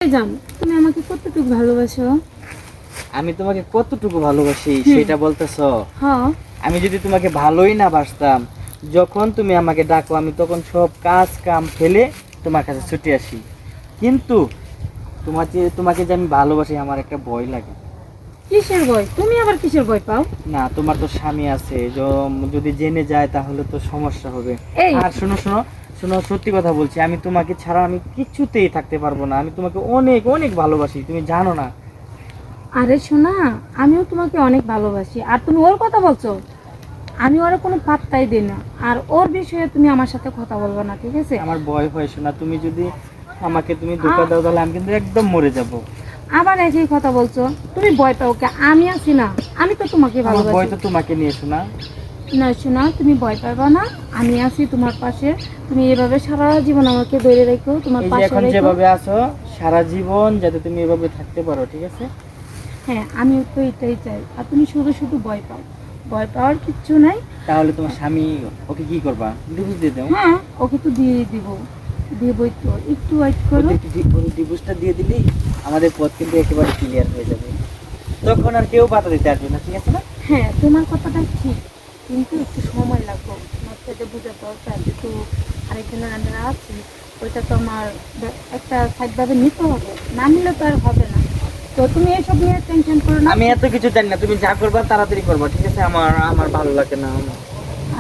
জান, তুমি আমাকে কতটুকু ভালোবাসো? আমি তোমাকে কতটুকু ভালোবাসি সেটা বলতেছো? হ্যাঁ। আমি যদি তোমাকে ভালোই না বাসতাম, যখন তুমি আমাকে ডাকো আমি তখন সব কাজ কাম ফেলে তোমার কাছে ছুটে আসি। কিন্তু তোমাকে যে আমি ভালোবাসি আমার একটা ভয় লাগে। কিসের ভয়? তুমি আবার কিসের ভয় পাও? না, তোমার তো স্বামী আছে, যদি জেনে যায় তাহলে তো সমস্যা হবে। এই আর শোনো শোনো শোনো, সত্যি কথা বলছি, আমি তোমাকে ছাড়া আমি কিছুতেই থাকতে পারবো না। আমি তোমাকে অনেক অনেক ভালোবাসি, তুমি জানো না? আরে শোনা, আমিও তোমাকে অনেক ভালোবাসি। আর তুমি ওর কথা বলছো? আমি ওর কোনো পাত্তাই দিই না। আর ওর বিষয়ে তুমি আমার সাথে কথা বলবো না, ঠিক আছে? আমার ভয় হয় শোনা, তুমি যদি আমাকে ধোঁকা দাও তাহলে আমি কিন্তু একদম মরে যাব। আবার একই কথা বলছো? তুমি ভয় পাও কে? আমি আছি না, আমি তো তোমাকে আমার ভালোবাসি। ভয় তো তোমাকে নিয়ে শোনা। না শোনা, তুমি ভয় পাবা না, আমি আছি তোমার পাশে। তুমি এভাবে সারা জীবন আমাকে ধরে রেখো, তোমার এই যে পাশে এখন রেখো। যেভাবে আছো সারা জীবন যাতে তুমি এভাবে থাকতে পারো, ঠিক আছে? হ্যাঁ, আমিও তো এটাই চাই। আর তুমি শুধু শুধু ভয় পাও। ভয় পাওয়ার কিচ্ছু নাই। তাহলে তোমার স্বামী ওকে কি করবা? ডিভোর্স দিয়ে দাও। হ্যাঁ, ওকে তো দিয়ে দিব। দেবই তো, একটু ওয়েট করো। ডিভোর্সটা দিয়ে দিলেই আমাদের পথ কিন্তু একেবারে ক্লিয়ার হয়ে যাবে। তখন আর কেউ বাধা দিতে আসবে না, ঠিক আছে না? হ্যাঁ, তোমার কথাটা ঠিক, কিন্তু একটু সময় লাগবে। তোমার সাথে বুঝে দরকার যেহেতু আরেকজনের আমি আছি, ওইটা তো আমার একটা সাইডভাবে নিতে হবে, না নিলে তো আর হবে না। তো তুমি এসব নিয়ে টেনশন করো না। আমি এত কিছু জানি না, তুমি যা করবা তাড়াতাড়ি করবা, ঠিক আছে? আমার আমার ভালো লাগে না।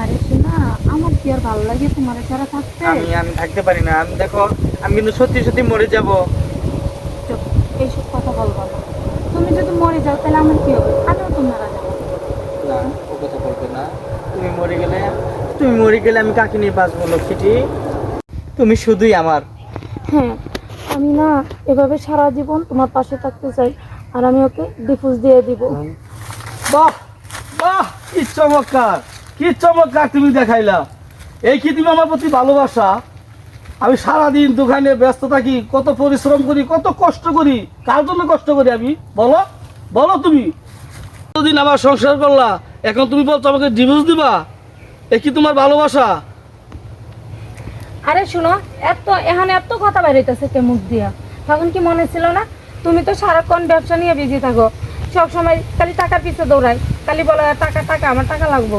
আরে শোনা, আমার কি আর ভালো লাগে তোমার ছাড়া থাকতে? আমি আমি থাকতে পারি না। আমি দেখো, আমি কিন্তু সত্যি সত্যি মরে যাব। চুপ, এইসব কথা বলবো না। তুমি যদি মরে যাও তাহলে আমার কি হবে? আমিও তো মারা যাবো। না, ও কথা বলবে না। তুমি মরে গেলে আমি কাকে নিয়ে বাঁচবো লক্ষ্মীটি? তুমি শুধুই আমার। হ্যাঁ, আমি না এভাবে সারা জীবন তোমার পাশে থাকতে চাই। আর আমি ওকে ডিভোর্স দিয়ে দিব। বাহ বাহ, কি চমৎকার, কি চমৎকার তুমি দেখাইলা। এই কি তুমি আমার প্রতি ভালোবাসা? আমি সারাদিন দোকানে ব্যস্ত থাকি, কত পরিশ্রম করি, কত কষ্ট করি। কার জন্য কষ্ট করি আমি? বলো বলো তুমি। কতদিন আমার সংসার করলা, এখন তুমি বলছো আমাকে ডিভোর্স দিবা? এ কি তোমার ভালোবাসা? আরে শোনো, এত কথা বের হইতেছে কে মুখ দিয়া? তখন কি মনে ছিল না? তুমি তো সারাক্ষণ ব্যবসা নিয়ে বিজি থাকো, সব সময় খালি টাকার পিছে দৌড়াই, খালি বলো টাকা টাকা, আমার টাকা লাগবো।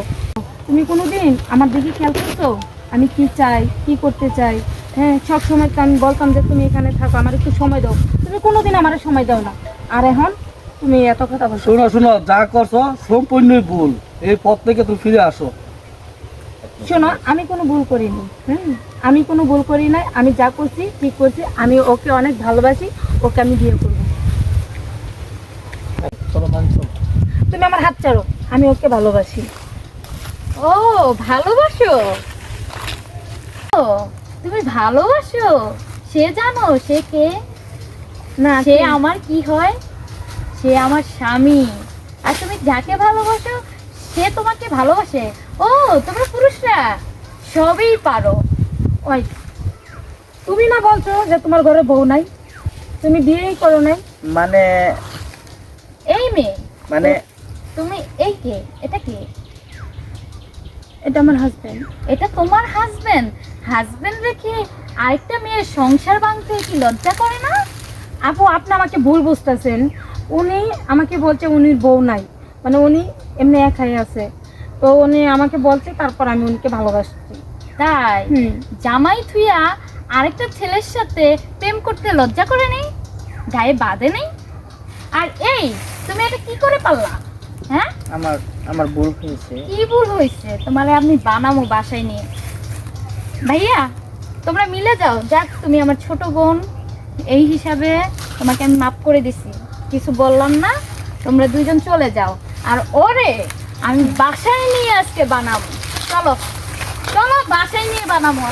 তুমি কোনোদিন আমার দিকে খেয়াল করছো আমি কি চাই, কি করতে চাই? হ্যাঁ, সব সময় তো আমি বলতাম যে তুমি এখানে থাকো, আমার একটু সময় দাও। তুমি কোনোদিন আমার সময় দাও না। আর এখন তুমি এত কথা বলছো। শোনো শোনো, যা করছো সম্পূর্ণই ভুল। এই পথ থেকে তুমি ফিরে আসো। শোনো, আমি কোনো ভুল করিনি। আমি কোনো ভুল করি নাই। আমি যা করছি ঠিক করছি। আমি ওকে অনেক ভালোবাসি, ওকে আমি বিয়ে করবো। চলো মান চলো। তুমি আমার হাত ছাড়ো, আমি ওকে ভালোবাসি। ও, ভালোবাসো? ও, তুমি ভালোবাসো? সে জানো সে কে? না, সে আমার কি হয়? সে আমার স্বামী। আর তুমি যাকে ভালোবাসো সে তোমাকে ভালোবাসে? ও, তোমরা পুরুষরা সবই পারো। ওই, তুমি না বলছো যে তোমার ঘরে বউ নাই, তুমি বিয়েই করো নাই? মানে এই মেয়ে, মানে তুমি এই কে? এটা কে? এটা আমার হাজবেন্ড। এটা তোমার হাজবেন্ড? হাজবেন্ড রেখে আরেকটা মেয়ের সংসার ভাঙতে কি লজ্জা করে না? আপু, আপনি আমাকে ভুল বুঝতেছেন। উনি আমাকে বলছে উনির বউ নাই, মানে উনি এমনি একাই আছে। তো উনি আমাকে বলছে, তারপর আমি উনিকে ভালোবাসছি। তাই? জামাই থুইয়া আরেকটা ছেলের সাথে প্রেম করতে লজ্জা করে নেই? গায়ে বাঁধে নেই? আর এই, তুমি এটা কি করে পারলা? হ্যাঁ, আমার আমার ভুল হয়েছে। কি ভুল হয়েছে? তোমারে আমি বানামো বাসায় নিয়ে। ভাইয়া, তোমরা মিলে যাও। যাক, তুমি আমার ছোট বোন, এই হিসাবে তোমাকে আমি মাফ করে দিছি, কিছু বললাম না। তোমরা দুইজন চলে যাও। আর ওরে আমি বাসায় নিয়ে আজকে বানাবো। চলো চলো, বাসায় নিয়ে বানাবো।